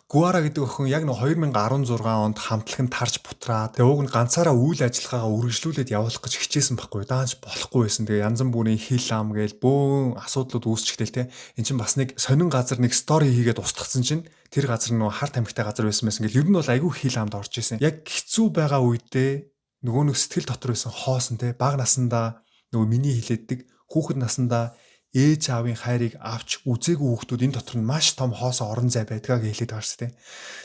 Гуара гэдэг охин яг нэг 2016 онд хамтлаганд тарж бутраад тэг уг нь ганцаараа үйл ажиллагаагаа үргэлжлүүлээд явуулах гэж хичээсэн байхгүй юу? Даанч болохгүй байсан. Тэгээ янз бүрийн хил ам гээл бөөн асуудлууд үүсчихтэл те. Эн чинь бас нэг сонин газар нэг стори хийгээд устгацсан чинь тэр газар нөгөө хар тамхитай газар байсан гэл ер нь бол айгүй хил амд орж исэн. Яг хэцүү байгаа үедээ нөгөө нэг сэтгэл дотор байсан хоосон те баг насандаа нөгөө миний хилээддэг хүүхэд насандаа ээж аавын хайрыг авч үзээгүй хүүхдүүд энэ дотор нь маш том хоосон орон зай байдгааг хэлээд байгаа шүү дээ.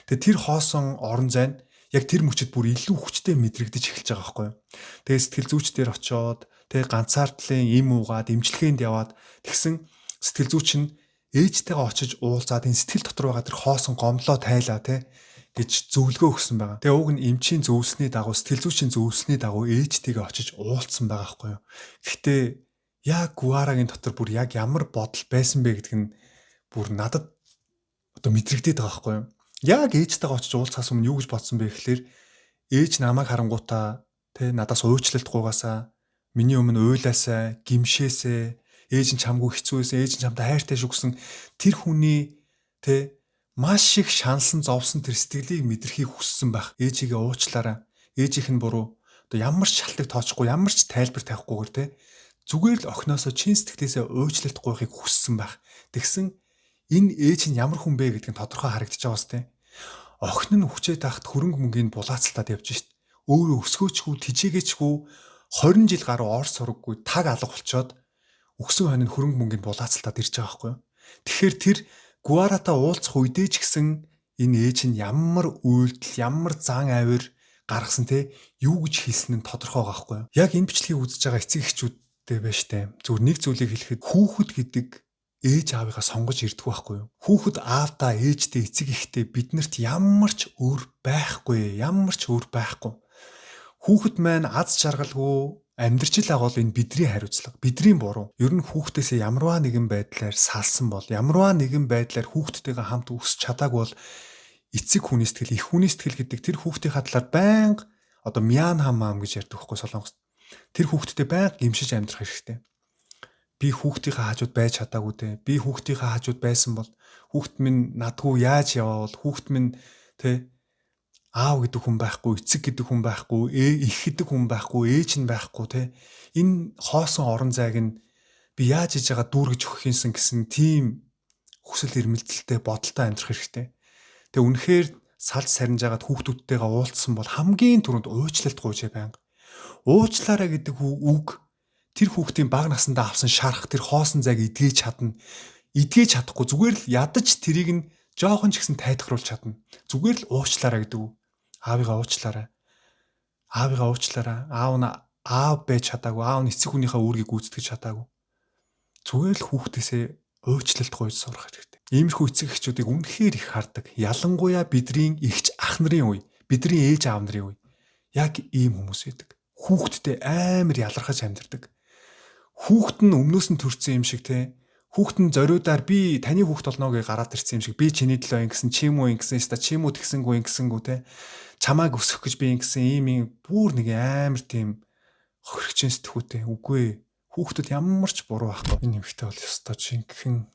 Тэгээ тэр хоосон орон зай нь яг тэр мөчөд бүр илүү хүчтэй мэдрэгдэж эхэлж байгаа байхгүй юу. Тэгээ сэтгэл зүйчдэр очоод тэгээ ганцаардлын им уугаад эмчилгээнд яваад тэгсэн сэтгэл зүйч нь ээжтэйгээ очиж уулзаад энэ сэтгэл дотор байгаа тэр хоосон гомдлоо тайлаа те гэж зөвлөгөө өгсөн байгаа. Тэгээ уг нь эмчийн зөвлөсний дагуу сэтгэл зүйчийн зөвлөсний дагуу ээжтэйгээ очиж уулзсан байгаа байхгүй юу. Гэхдээ яг Гуарагийн дотор бүр яг ямар бодол байсан бэ гэдг нь бүр надад одоо мэдрэгдээд байгаа байхгүй юу. Яг ээжтэйгээ очиж уулзахаас өмнө юу гэж бодсон бэ гэхээр ээж намайг харангуутаа тэ надаас уучлалт гуйгаасаа миний өмнө уйлаасаа гимшээсээ ээж нь чамгүй хэцүү байсан ээж нь чамтай хайртай шүү гэсэн тэр хүний тэ маш их шаналсан зовсон тэр сэтгэлийг мэдрэхийг хүссэн байх. Ээжигээ уучлаарай. Ээжийнх нь буруу. Одоо ямар ч шалтгаан тооцохгүй, ямар ч тайлбар тавихгүйгээр те зүгээр л охиноосоо чин сэтгэлээсээ уучлалт гуйхыг хүссэн байх. Тэгсэн энэ ээж нь ямар хүн бэ гэдг нь тодорхой харагдаж байгаас те. Охин нь хүчээд тахт хөрөнгө мөнгөний булаацалтад явж шít. Өөрөө өсгөөчгүй, тижээгээчгүй 20 жил гаруй ор сураггүй таг алга болчоод өгсөн хонь нь хөрөнгө мөнгөний булаацалтад ирж байгаа байхгүй юу. Тэгэхээр тэр Гуаратай уулзах үедээ ч гэсэн энэ ээж нь ямар үйлдэл, ямар зан авир гаргасан те юу гэж хэлсэн нь тодорхой байгаа байхгүй юу. Яг энэ бичлэгийг үзэж байгаа эцэг эхчүүдтэй байж таа. Зүгээр нэг зүйлийг хэлэхэд хүүхэд гэдэг ээж аавыгаа сонгож ирдэг байхгүй юу. Хүүхэд аавдаа ээжтэй эцэг эхтэй биднэрт ямар ч өөр байхгүй. Хүүхэд маань аз жаргалгүй амьдрч л агуул энэ бидний хариуцлага, бидний буруу. Ер нь хүүхдээсээ ямарваа нэгэн байдлаар салсан бол, ямарваа нэгэн байдлаар хүүхдтэйгээ хамт өсч чадаагүй бол эцэг хүний сэтгэл, их хүний сэтгэл гэдэг тэр хүүхдийн хадлаар байнга одоо мян хамаам гэж ярьдаг байхгүй Солонгост. Тэр хүүхдтэй байнга гимшиж амьдрах хэрэгтэй. Би хүүхдийнхээ хажууд байж чадаагүй те. Би хүүхдийнхээ хажууд байсан бол хүүхд минь надгүй яаж яваавал хүүхд минь те аав гэдэг хүн байхгүй, эцэг гэдэг хүн байхгүй, их гэдэг хүн байхгүй, ээж нь байхгүй те. Энэ хоосон орон зайг нь би яаж хийж байгаа дүүргэж өгөх юмсан гэсэн тийм хүсэл эрмэлзэлтэй бодолтой амьдрах хэрэгтэй. Тэгээ үнэхээр салж сарниж агаад хүүхдүүдтэйгээ уулзсан бол хамгийн түрүүнд уучлалт гуйж байнга. Уучлаарай гэдэг үг тэр хүүхдийн бага насндаа авсан шарах тэр хоосон зайг эдгэж чадна. Эдгэж чадахгүй зүгээр л ядаж тэрийг нь жоохон ч гэсэн тайтгаруулж чадна. Зүгээр л уучлаарай гэдэг үг. Аавыгаа уучлаарай. Аав нь аав байж чадаагүй. Аав нь эцэг хүнийхээ үүргийг гүйцэтгэж чадаагүй. Зүгээр л хүүхдээсээ уучлалт гуйж сурах хэрэгтэй. Иймэрхүү эцэг эхчүүдийг үнэхээр их хардаг. Ялангуяа бидний эгч ах нарын үе, бидний ээж аав нарын үе. Яг ийм хүмүүс байдаг. Хүүхдтэй амар ялархаж амьдардаг. Хүүхд нь өмнөөс нь төрсэн юм шиг те Хүүхдэн зориудаар би таны хүүхд болно гэж гараад ирсэн юм шиг би чиний төлөө ингэсэн чи юм уу ингэсэн ста чи юм уу тэгсэнгүү ингэсэнгүү те чамааг өсгөх гэж би ингэсэн ийм бүр нэг амар тийм хөргөчэн сэтгүүтэй үгүй хүүхдүүд ямар ч буруу байхгүй энэ эмэгтэй бол ёстой жинхэнэ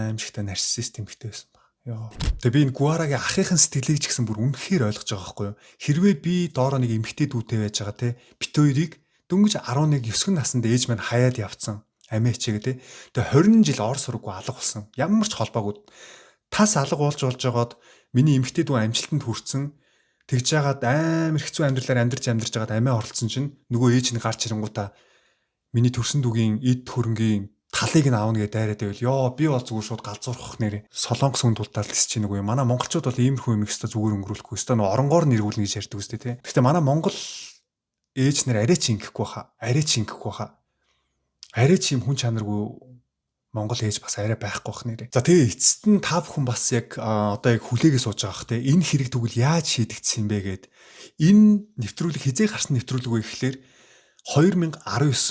аимшигтай нарциссист эмэгтэй байсан баг ёо тэгээ би энэ Гуарагийн ахыхын сэтгэлийг ч гэсэн бүр үнэхээр ойлгож байгаа байхгүй юу хэрвээ би доороо нэг эмэгтэй дүүтэй байж байгаа те бит хоёрыг дөнгөж 11 9 наснд ээж маань хаяад явцсан амиа хичээгээ те. Тэгээ 20 жил ор сургуу алга болсон. Ямар ч холбоогүй. Тас алга болж жагаад миний эмэгтэй дүү амжилтанд хүрсэн. Тэгж жагаад амар хэцүү амьдралаар амьдарч байгаад амиа оролцсон чинь нөгөө ээж нь гарч ирэнгуутаа миний төрсөн дүүгийн эд хөрөнгийн талыг нь аавна гэж дайраад байвал ёо би бол зүгээр шууд галзуурах нэрээ. Солонгос хүн дултаад лс чинь нөгөө манай монголчууд бол иймэрхүү юм ихтэй зүгээр өнгөрүүлэхгүй. Өстой нөгөө оронгоор нэргүүлнэ гэж ярьдаг үстэй те. Гэхдээ манай монгол ээж нар арай ч ингэхгүй хаа. Арай ч юм хүн чанаргүй монгол ээж бас арай байхгүй бах нэрээ. За тэгээ эцэст нь та бүхэн бас яг одоо яг хүлээгээ сууж байгаа бах те. Энэ хэрэг тэгвэл яаж шийдэгдсэн юм бэ гэд энэ нэвтрүүлэг хизээ гарсан нэвтрүүлэг вэ гэхлээр 2019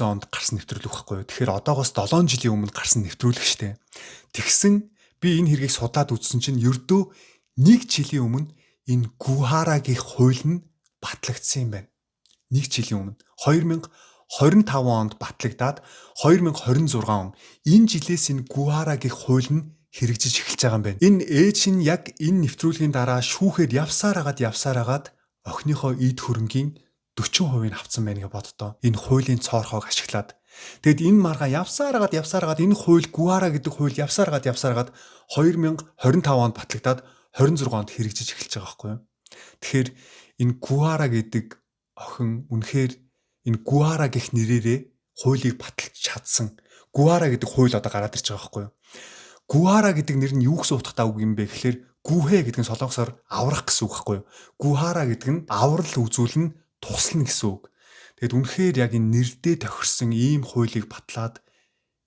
онд гарсан нэвтрүүлэг байхгүй юу. Тэгэхээр одоогоос 7 жилийн өмнө гарсан нэвтрүүлэг штэ. Тэгсэн би энэ хэргийг судлаад үзсэн чинь ердөө 1 жилийн өмнө энэ Гуарагийн хууль нь батлагдсан юм байна. 1 жилийн өмнө 2025 онд батлагдаад 2026 он энэ жилээс энэ Гуарагийн хууль нь хэрэгжиж эхэлж байгаа юм байна. Энэ ээж нь яг энэ нэвтрүүлгийн дараа шүүхээр явсаар агаад охиныхоо эд хөрөнгийн 40% авцсан байна гэж боддоо. Энэ хуулийн цоорхоог ашиглаад. Тэгэд энэ маргаа явсаар агаад энэ хууль Гуара гэдэг хууль явсаар агаад 2025 онд батлагдаад 26 онд хэрэгжиж эхэлж байгаа байхгүй юу. Тэгэхээр энэ Гуара гэдэг охин үнэхээр энэ Гуара гэх нэрээрээ хуулийг баталж чадсан. Гуара гэдэг хууль одоо гараад ирж байгаа байхгүй юу. Гуара гэдэг нэр нь юу гэсэн утгатай үг юм бэ гэхэлэр гүхэ гэдэг нь солонгосоор аврах гэсэн үг байхгүй юу. Гуара гэдэг нь аврал үзүүлнэ, туслана гэсэн үг. Тэгэд үнэхээр яг энэ нэрдээ тохирсон ийм хуулийг батлаад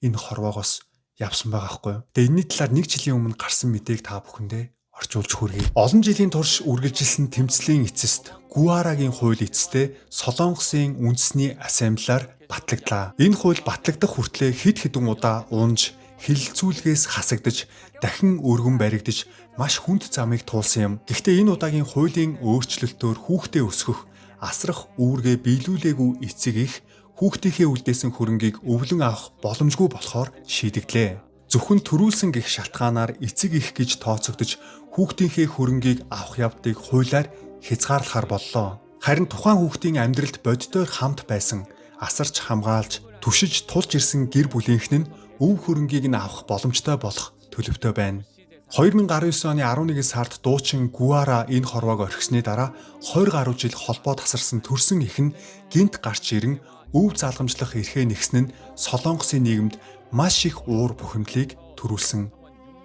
энэ хорвоогоос явсан байгаа байхгүй юу. Тэгээ энэний талаар 1 жилийн өмнө гарсан мэдээг та бүхэндээ орчуулж хүргэе. Олон жилийн турш үргэлжилсэн тэмцлийн эцэст Гуарагийн хууль эцэстээ Солонгосын үндэсний ассамблеар батлагдлаа. Энэ хууль батлагдах хүртлээр хэд хэдэн удаа унж, хилэлцүүлгээс хасагдаж, дахин өргөн баригдаж маш хүнд замыг туулсан юм. Гэхдээ энэ удаагийн хуулийн өөрчлөлтөөр хүүхдээ өсгөх, асрах үүргээ биелүүлээгүй эцэг их хүүхдийнхээ үлдээсэн хөрөнгийг өвлөн авах боломжгүй болохоор шийдэгдлээ. Зөвхөн төрүүлсэн гэх шалтгаанаар эцэг их гэж тооцогдож хүүхдийнхээ хөрөнгийг авах явдыг хуулиар хязгаарлахаар боллоо. Харин тухайн хүүхдийн амьдралд боддоор хамт байсан, асарч хамгаалж, түшиж тулж ирсэн гэр бүлийнхэн нь өв хөрөнгийг нь авах боломжтой болох төлөвтэй байна. 2019 оны 11 сард дуучин Гуара энэ хорвоог орхисны дараа 20 гаруй жил холбоо тасарсан төрсөн их нь гинт гарч ирэн өв залгамжлах эрхээ нэгсэн нь Солонгосын нийгэмд маш их уур бухимдлыг төрүүлсэн.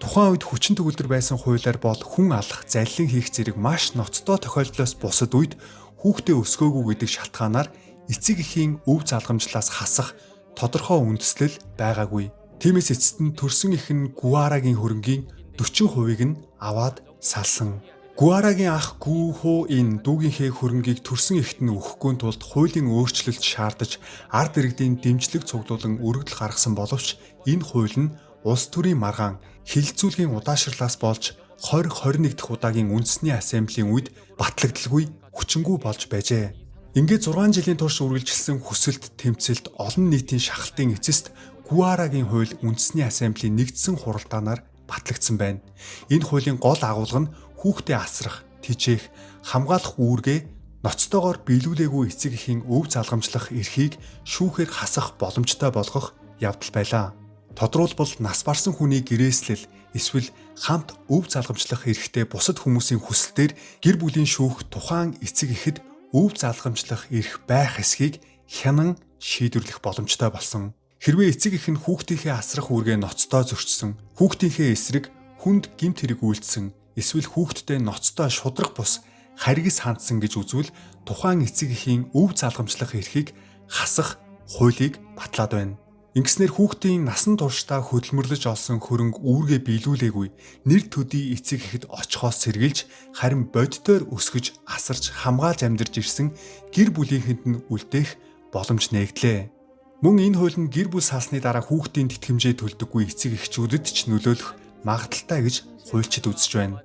Тухайн үед хүчин төгөлдөр байсан хуулиар бол хүн алах, заллин хийх зэрэг маш ноцтой тохиолдлоос бусад үед хүүхдээ өсгөөгүй гэдэг шалтгаанаар эцэг эхийн өв залгамжлаас хасах тодорхой үндэслэл байгаагүй. Тиймээс эцэст нь төрсөн их нь Гуарагийн хөрөнгийн 40%-ийг нь аваад салсан. Гуарагийн ах Гүхүү энэ дүүгийнхээ хөрөнгийг төрсөн ихт нь өгөхгүй тулд хуулийн өөрчлөлт шаардаж ард иргэдийн дэмжлэг цуглуулан өргөдөл гаргасан боловч энэ хууль нь улс төрийн маргаан хилэлцүүлгийн удаашрлаас болж 2021 дахь удаагийн үндэсний ассамблийн үед батлагдaltaгүй хүчингүй болж байжээ. Ингээд 6 жилийн турш үргэлжилсэн хүсэлт тэмцэлт олон нийтийн шахалтын эцэст Гуарагийн хууль үндэсний ассамблийн нэгдсэн хуралдаанаар батлагдсан байна. Энэ хуулийн гол агуулга нь хүүхдээ асрах, тижээх, хамгаалах үүргээ ноцтойгоор биелүүлээгүй эцэг эхийн өв залгамжлах эрхийг шүүхээр хасах боломжтой болгох явдал байлаа. Тодорхойлбол нас барсан хүний гэрээслэл эсвэл хамт өв залгамжлах эрхтэй бусад хүмүүсийн хүсэлтээр гэр бүлийн шүүх тухайн эцэг эхэд өв залгамжлах эрх байх эсхийг хянан шийдвэрлэх боломжтой болсон. Хэрвээ эцэг эх нь хүүхдийнхээ асрах үүргээ ноцтой зөрчсөн, хүүхдийнхээ эсрэг хүнд гэмт хэрэг үйлдсэн, эсвэл хүүхдтэй ноцтой шудраг бус харгис хандсан гэж үзвэл тухайн эцэг эхийн өв залгамжлах эрхийг хасах хуулийг батлаад байна. Ингэснээр хүүхдийн насан туршдаа хөдөлмөрлөж олсон хөрөнгө үүргээ биелүүлээгүй нэр төдий эцэг эхэд очихоос сэргийлж харин боддоор өсгөж асарч хамгаалж амьдарч ирсэн гэр бүлийнхэнд нь үлдээх боломж нээгдлээ. Мөн энэ хууль нь гэр бүл салсны дараа хүүхдийн тэтгэмжээ төлдөггүй эцэг эхчүүдэд ч нөлөөлөх магадaltaй гэж хуульчид үзэж байна.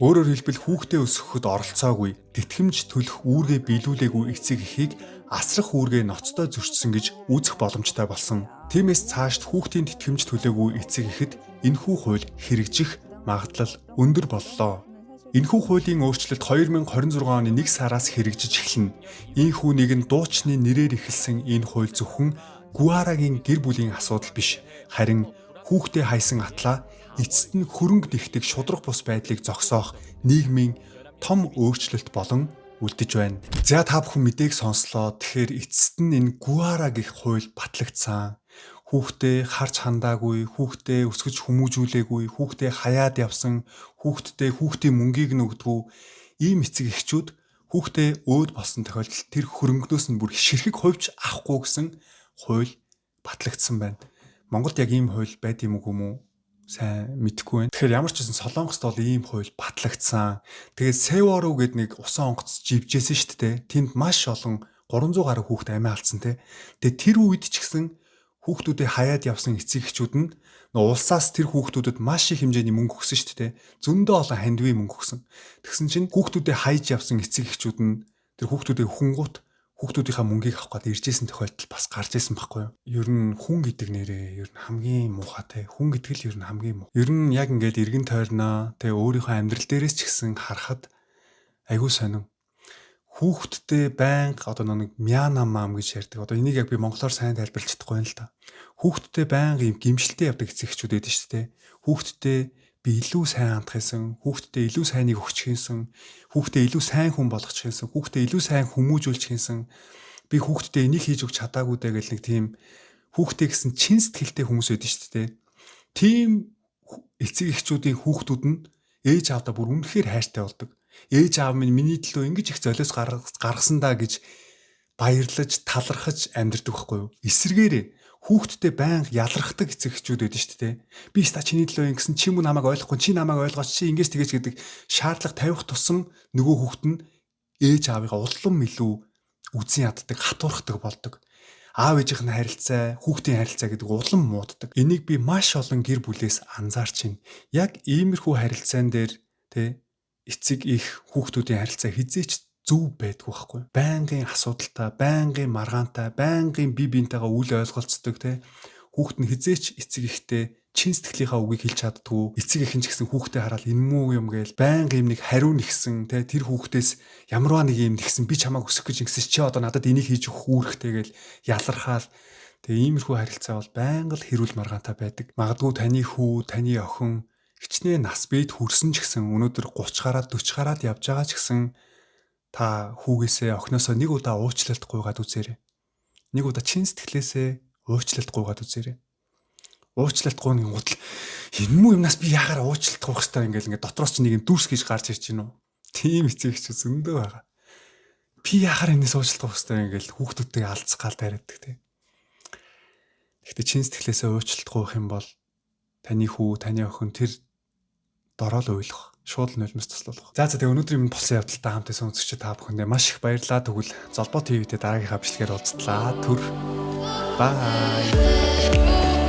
Өөрөөр хэлбэл хүүхдээ өсгөхөд оролцоогүй, тэтгэмж төлөх үүргээ биелүүлээгүй эцэг эхийг асрах үүргээ ноцтой зөрчсөн гэж үзэх боломжтой болсон. Тиймээс цаашд хүүхдийн тэтгэмж төлөөгүй эцэг эхэд энэхүү хууль хэрэгжих магадлал өндөр боллоо. Энэхүү хуулийн өөрчлөлт 2026 оны 1 сараас хэрэгжиж эхэлнэ. Ийхүү нэгэн дуучны нэрээр эхэлсэн энэ хууль зөвхөн Гуарагийн гэр бүлийн асуудал биш, харин хүүхдээ хайсан атлаа эцэст нь хөрөнгө нэгтгэх шудраг бус байдлыг зогсоох нийгмийн том өөрчлөлт болон үлдэж байна. За та бүхэн мэдээг сонслоо. Тэгэхээр эцэст нь энэ Гуара гэх хууль батлагдсан. Хүүхдээ харж хандаагүй, хүүхдээ өсгөж хүмүүжүүлээгүй, хүүхдээ хаяад явсан, хүүхдийн мөнгийг нөгдгүү ийм эцэг эхчүүд хүүхдээ өөд болсон тохиолдолд тэр хөрөнгнөөс нь бүр ширхэг хувьч авахгүй гэсэн хууль батлагдсан байна. Монголд яг ийм хууль байд юм уу? Сайн мэдэхгүй байна. Тэгэхээр ямар ч гэсэн Солонгост бол ийм хууль батлагдсан. Тэгээд Севору гэдэг нэг усан онгоц живжсэн шүү дээ. Тэнд маш олон 300 гаруй хүүхэд амиа алдсан те. Тэгээд тэр үед ч гэсэн хүүхдүүдээ хаяад явсан эцэг эхчүүд нь улсаас тэр хүүхдүүдэд маш их хэмжээний мөнгө өгсөн шүү дээ. Зөндөө олон хандивын мөнгө өгсөн. Тэгсэн чинь хүүхдүүдээ хайж явсан эцэг эхчүүд нь тэр хүүхдүүдээ хүнгуут хүүхдүүдийнхаа мөнгийг авах гээд иржсэн тохиолдол бас гарч ирсэн байхгүй юу? Ер нь хүн гэдэг нэрээ ер нь хамгийн муухай те. Хүн гэдэг л ер нь хамгийн муу. Ер нь яг ингээд эргэн тойрноо те өөрийнхөө амьдрал дээрээс ч гэсэн харахад айгүй сонин. Хүүхдтэй байнга одоо нэг мяна мам гэж ярьдаг. Одоо энийг яг би монголоор сайн тайлбарлаж чадахгүй байна л да. Хүүхдтэй байнга юм гимшилтэй явдаг эцэг эхчүүд байдаг шүү дээ. Хүүхдтэй би илүү сайн хандах юмсан, хүүхдтэй илүү сайныг өгчих юмсан, хүүхдтэй илүү сайн хүн болгочих юмсан, хүүхдтэй илүү сайн хүмүүжүүлчих юмсан. Би хүүхдтэй энийг хийж өгч чадаагүй даа гэл нэг тийм хүүхдтэй гэсэн чин сэтгэлтэй хүмүүс байдаг шүү дээ. Тийм эцэг эхчүүдийн хүүхдүүд нь ээж аавдаа бүр үнэхээр хайртай болдог. Ээж аав минь миний төлөө ингэж их золиос гаргасан даа гэж баярлаж, талархаж амьдрдаг байхгүй юу? Эсвэргээрээ хүүхдтэй байнга ялрахдаг эцэг эхчүүд байдаг шүү дээ. Би ста чиний төлөө ингэсэн чи мөн намайг ойлгохгүй, чи намайг ойлгооч, чи ингэж тэгэж гэдэг шаардлага тавих тусам нөгөө хүүхд нь ээж аавыгаа улам илүү үзэн яддаг, хатуурхдаг болдог. Аав ээжийнх нь харилцаа, хүүхдийн харилцаа гэдэг улам мууддаг. Энийг би маш олон гэр бүлээс анзаарч байна. Яг иймэрхүү харилцаан дээр эцэг их хүүхдүүдийн харилцаа хизээч зөв байдгүй байхгүй. Байнгын асуудалтай, байнгын маргаантай, байнгын бие биентэйгээ үл ойлголцдог хүүхд нь хизээч эцэг ихтэй чин сэтгэлийнхаа үгийг хэлж чаддгүй. Эцэг их нь ч гэсэн хүүхдээ хараад энэ муу юм гээл байнга юм нэг хариу нэгсэн тэр хүүхдээс ямарваа нэг юм нэгсэн би чамайг өсгөх гэж ингэсэн чи одоо надад энийг хийж өгөх үүрэгтэй гээл ялархаал. Иймэрхүү харилцаа бол байнга л хэрүүл маргаантай байдаг. Магадгүй таны хүү, таны охин хичнээн нас бид хүрсэн ч гэсэн өнөөдөр 30 гараад 40 гараад явж байгаа ч гэсэн та хүүгээсээ охиноосоо нэг удаа уучлалт гуйгаад үзээрэй. Нэг удаа чин сэтгэлээсээ уучлалт гуйгаад үзээрэй. Уучлалт гуйны гутал энэ муу юмнаас би яагаар уучлалт гуйх хэрэгтэй ингээл ингээд дотроос чи нэг юм дүрс гэж гарч ирж байна уу? Тийм эцэг ч зөндөө байгаа. Би яагаар энэс уучлалт гуйх хэрэгтэй ингээл хүүхдүүдтэй алдцгаал дайраадаг те. Гэхдээ чин сэтгэлээсээ уучлалт гуйх юм бол таны хүү, таны охин тэр дороо л ойлгох. Шууд нулимс туслах. За тэгээ өнөөдрийн минь болсон явдалтай хамтдаа үзэгч та бүхэндээ маш их баярлалаа. Тэгвэл Золбоо ТV-тэй дараагийнхаа бичлэгээр уулзтлаа. Түр. Бай.